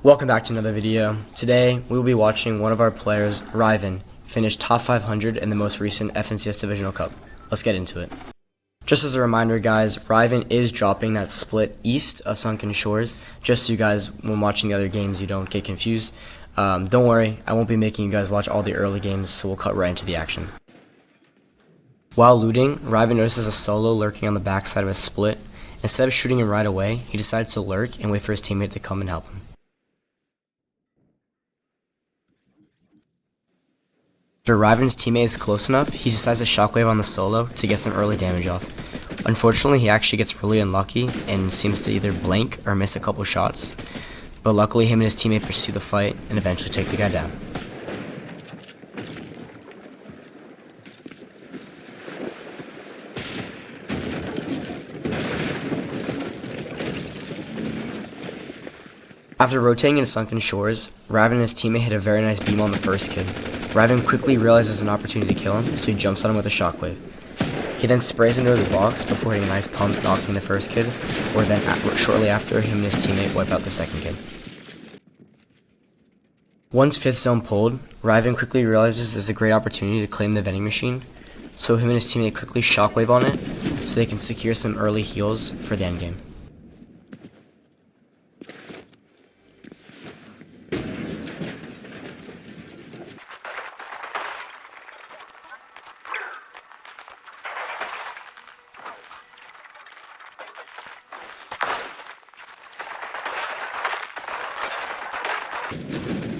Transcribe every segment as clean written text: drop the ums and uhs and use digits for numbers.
Welcome back to another video. Today we will be watching one of our players, Ryven, finish top 500 in the most recent FNCS Divisional Cup. Let's get into it. Just as a reminder guys, Ryven is dropping that split east of Sunken Shores, just so you guys, when watching the other games, you don't get confused. Don't worry, I won't be making you guys watch all the early games, so we'll cut right into the action. While looting, Ryven notices a solo lurking on the backside of a split. Instead of shooting him right away, he decides to lurk and wait for his teammate to come and help him. After Ryven's teammate is close enough, he decides to shockwave on the solo to get some early damage off. Unfortunately, he actually gets really unlucky and seems to either blank or miss a couple shots, but luckily him and his teammate pursue the fight and eventually take the guy down. After rotating into Sunken Shores, Ryven and his teammate hit a very nice beam on the first kid. Ryven quickly realizes an opportunity to kill him, so he jumps on him with a shockwave. He then sprays into his box before hitting a nice pump, knocking the first kid, or then shortly after, him and his teammate wipe out the second kid. Once 5th zone pulled, Ryven quickly realizes there's a great opportunity to claim the vending machine, so him and his teammate quickly shockwave on it, so they can secure some early heals for the endgame.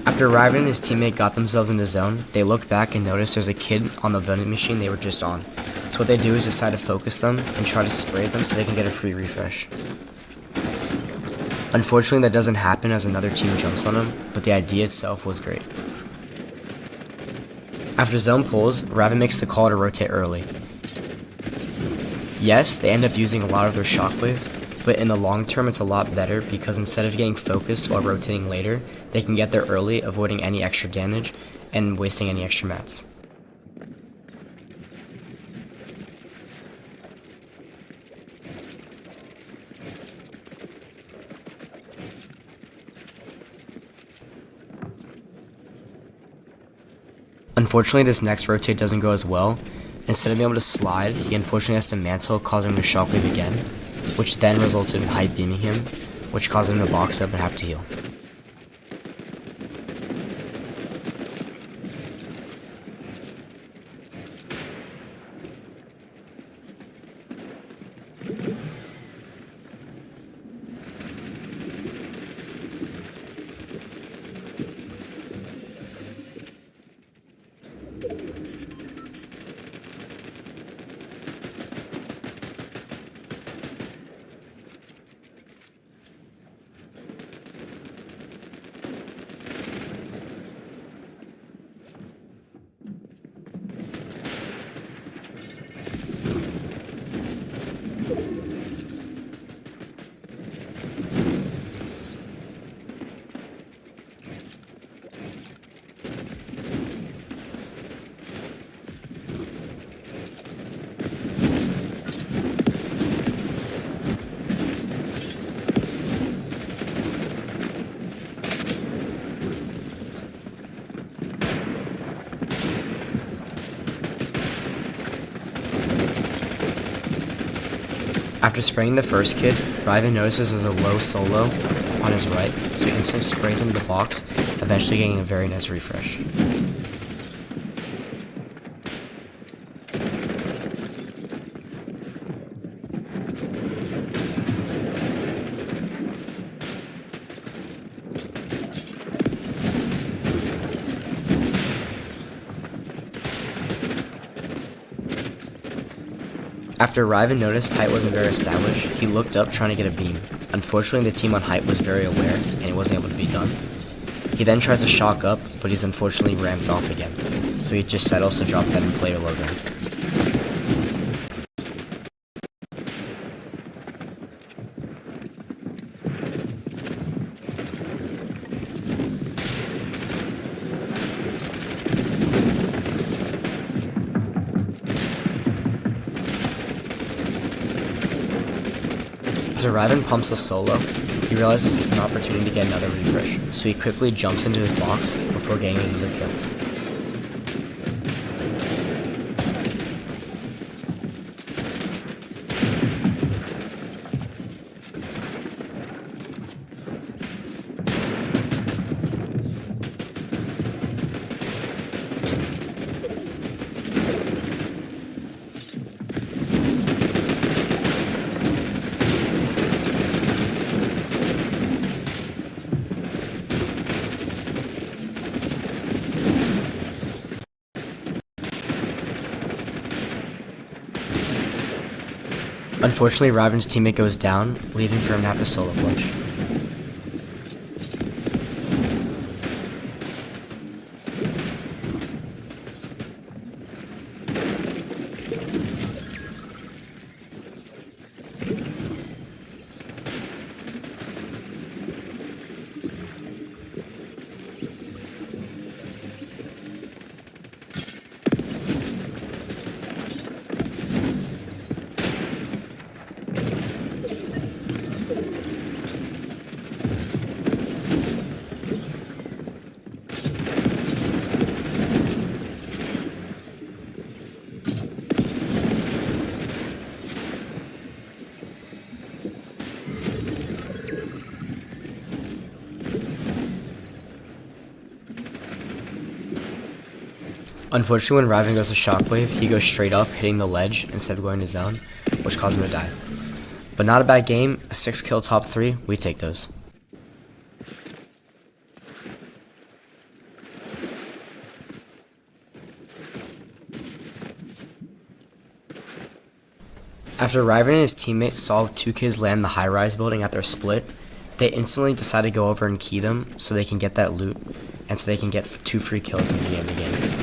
After Ryven and his teammate got themselves in the zone, they look back and notice there's a kid on the vending machine they were just on. So what they do is decide to focus them and try to spray them so they can get a free refresh. Unfortunately, that doesn't happen as another team jumps on them, but the idea itself was great. After zone pulls, Ryven makes the call to rotate early. Yes, they end up using a lot of their shockwaves, but in the long term it's a lot better because instead of getting focused while rotating later, they can get there early, avoiding any extra damage and wasting any extra mats. Unfortunately, this next rotate doesn't go as well. Instead of being able to slide, he unfortunately has to mantle, causing him to shockwave again, which then resulted in height beaming him, which caused him to box up and have to heal. After spraying the first kid, Ryven notices there's a low solo on his right, so he instantly sprays into the box, eventually getting a very nice refresh. After Ryven noticed height wasn't very established, he looked up trying to get a beam. Unfortunately, the team on height was very aware, and it wasn't able to be done. He then tries to shock up, but he's unfortunately ramped off again, so he just settles to drop that and play a low ground. After Ryven pumps a solo, He realizes this is an opportunity to get another refresh, so he quickly jumps into his box before getting another kill. Unfortunately, Ryven's teammate goes down, leaving for him to have to solo clutch. Unfortunately, when Ryven goes to Shockwave, he goes straight up, hitting the ledge instead of going to zone, which caused him to die. But not a bad game, a 6-kill top 3, we take those. After Ryven and his teammates saw 2 kids land the high-rise building at their split, they instantly decided to go over and key them so they can get that loot, and so they can get 2 free kills in the beginning of the game.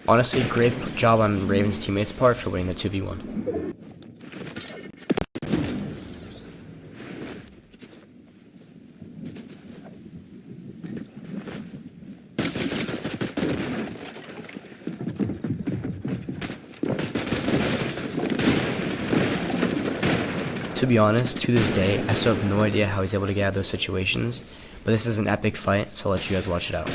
Honestly, great job on Raven's teammates' part for winning the 2v1. To be honest, to this day, I still have no idea how he's able to get out of those situations, but this is an epic fight, so I'll let you guys watch it out.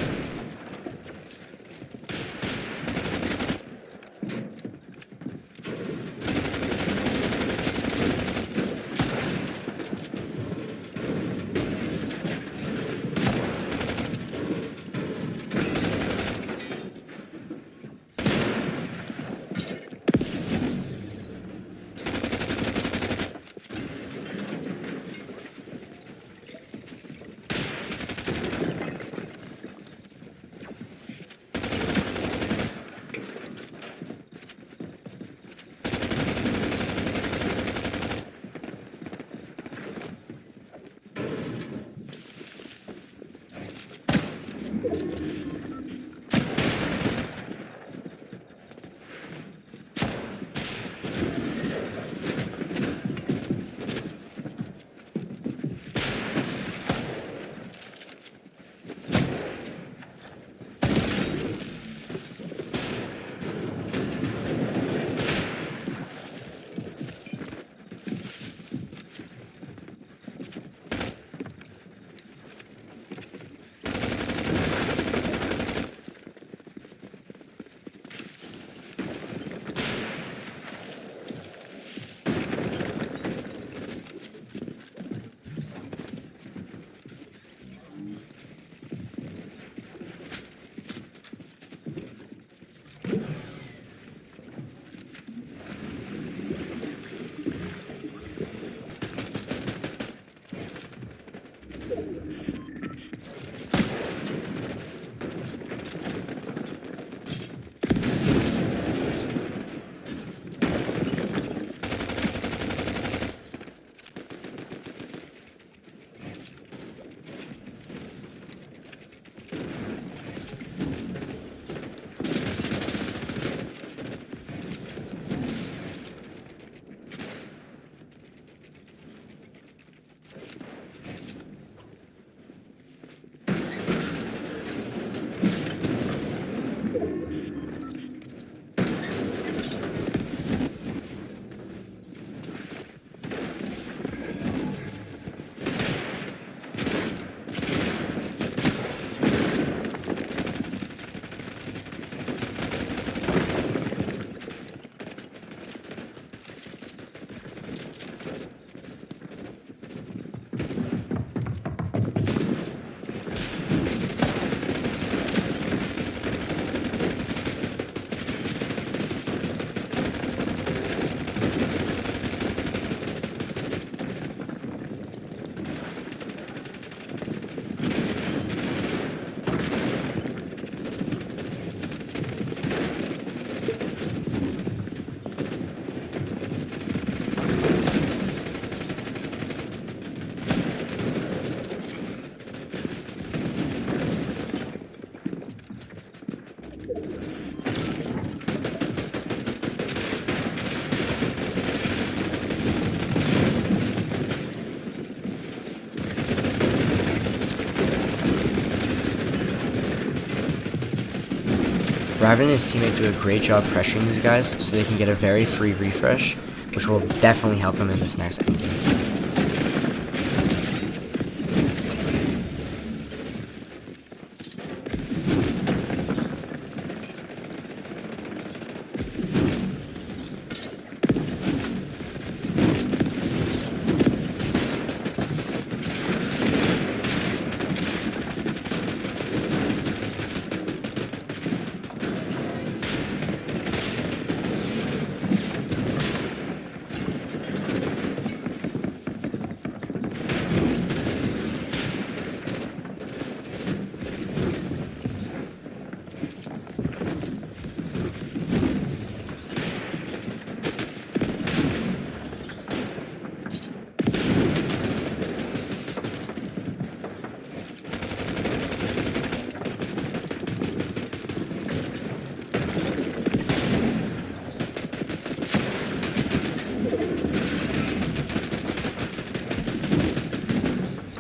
Ryven and his teammate do a great job pressuring these guys so they can get a very free refresh, which will definitely help them in this next endgame.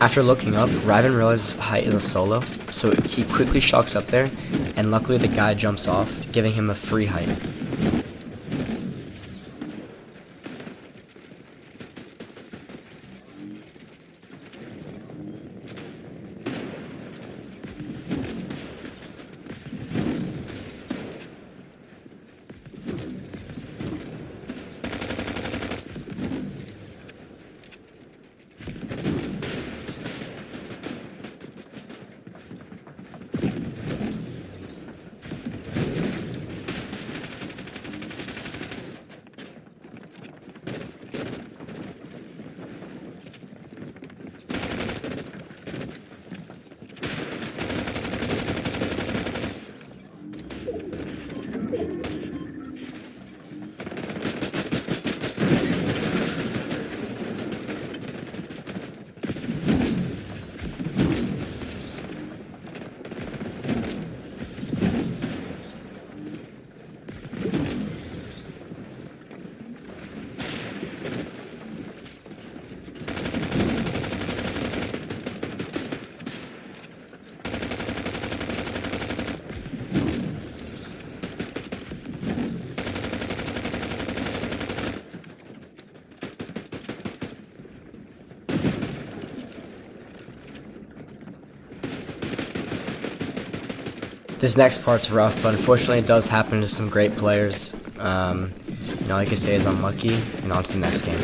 After looking up, Ryven realizes height is a solo, so he quickly shocks up there, and luckily the guy jumps off, giving him a free height. This next part's rough, but unfortunately it does happen to some great players. All I can say is unlucky, and on to the next game.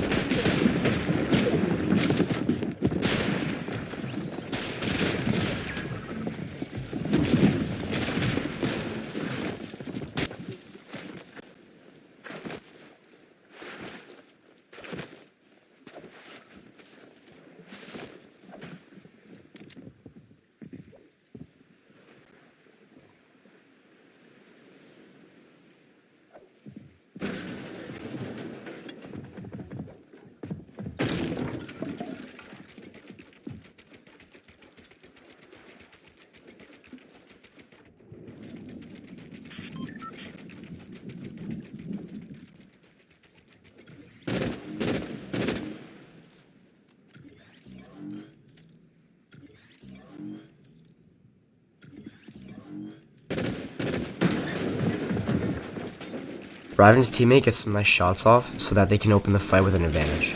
Ryven's teammate gets some nice shots off so that they can open the fight with an advantage.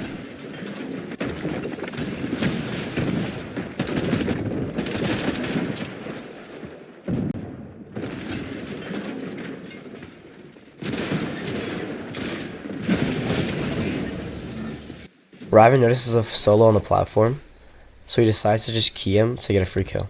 Ryven notices a solo on the platform, so he decides to just key him to get a free kill.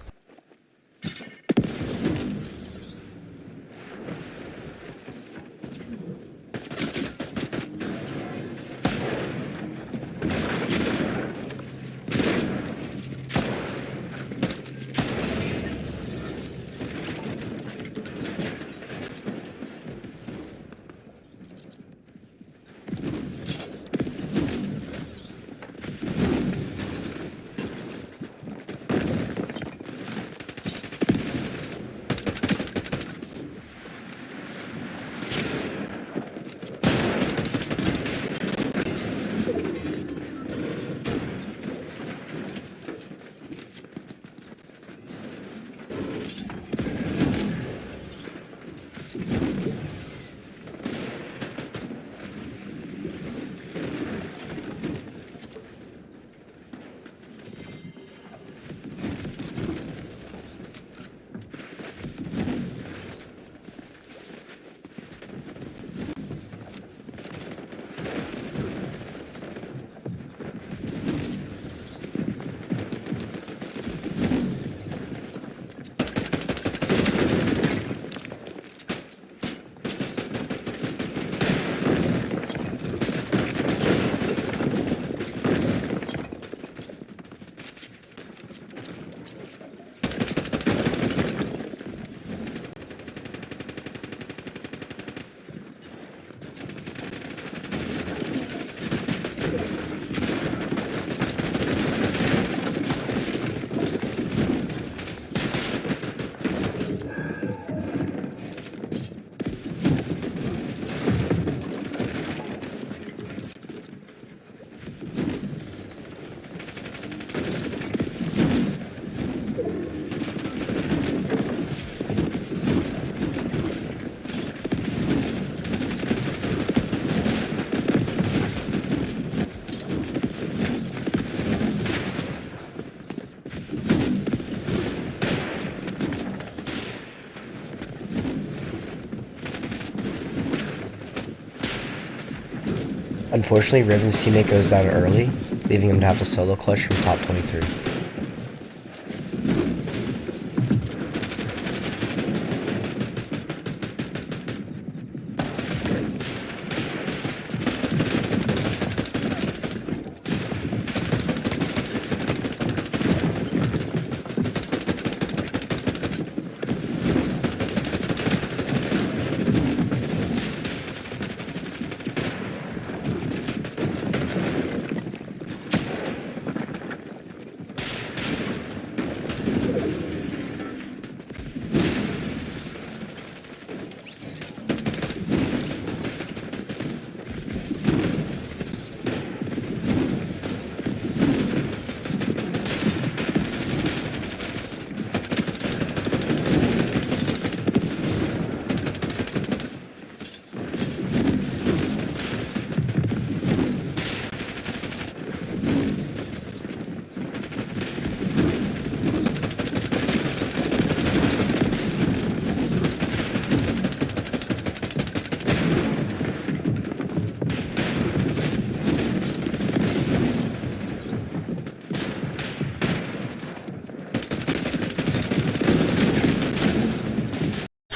Unfortunately, Ryven's teammate goes down early, leaving him to have to solo clutch from top 23.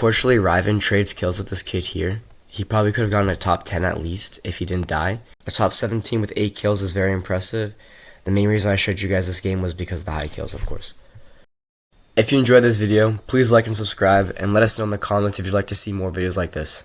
Fortunately, Ryven trades kills with this kid here. He probably could have gotten a top 10 at least if he didn't die. A top 17 with 8 kills is very impressive. The main reason I showed you guys this game was because of the high kills, of course. If you enjoyed this video, please like and subscribe, and let us know in the comments if you'd like to see more videos like this.